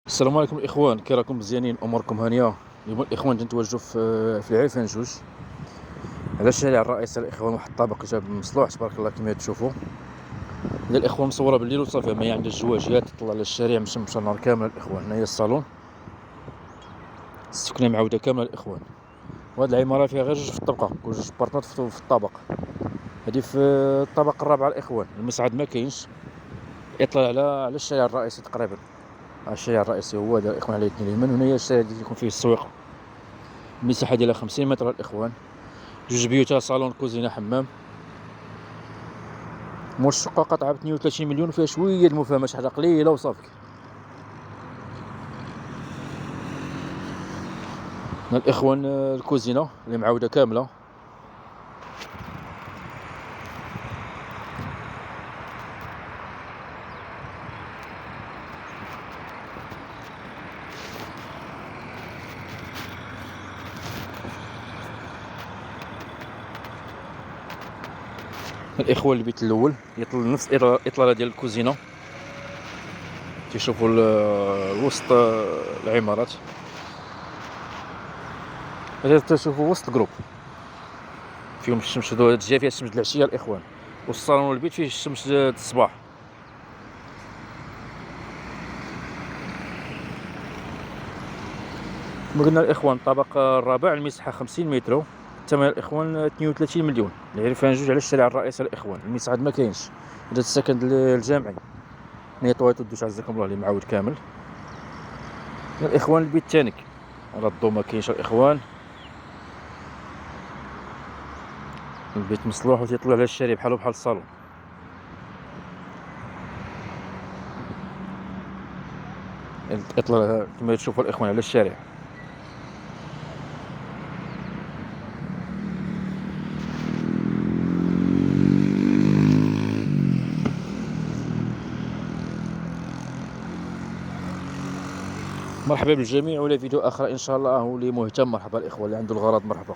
السلام عليكم الاخوان، كي راكم مزيانين؟ اموركم هانيه؟ اليوم الاخوان نتواجدوا في العرفان جوج على الشارع الرئيسي. الاخوان واحد الطابق جاب مصلوح تبارك الله كما تشوفوا. هنا الاخوان مصوره بالليل وصافي، ما عندها الجواجيات تطلع على الشارع مشمشه النهار كامل. الاخوان هنايا الصالون، السكنه معوده كامله الاخوان. وهاد العماره فيها غير جوج في الطبقه وجوج بارطنات في الطابق. هذه في الطابق الرابع الاخوان. المصعد ما كاينش، يطلع على الشارع الرئيسي تقريبا. الشارع الرئيسي هو هذا الاخوان على يدنا اليمين، وهنايا الشارع اللي يكون فيه السويق. المساحه ديالها 50 متر الاخوان. جوج بيوتها، صالون، كوزينه، حمام. مول الشقه قطعه ب 32 مليون، وفيها شويه المفاهمات، حاجه قليله وصافي. هنا الاخوان الكوزينه اللي معاوده كامله. الاخوان البيت الاول يطل نفس الاطلاله ديال الكوزينه، تيشوفوا وسط العمارات. هذا تشوفوا وسط الجروب، فيهم الشمس هاد الجهه فيها الشمس العشيه الاخوان، والصالون والبيت فيه الشمس الصباح. كما قلنا الاخوان، الطابق الرابع، المساحه 50 متر، الثمن الاخوان 32 مليون. العرفان جوج على الشارع الرئيسي الاخوان. المساحه ما كاينش، هذا السكن الجامعي. نيطويتو دوش عزكم الله اللي معاود كامل. الاخوان البيت الثاني على الضو ما كاينش الاخوان. البيت مصلوح وتيطلع على الشارع بحال الصالون. يطلع كما تشوفوا الاخوان على الشارع. مرحبا بالجميع، ولا فيديو اخر ان شاء الله. واللي مهتم مرحبا، الاخوان اللي عنده الغرض مرحبا.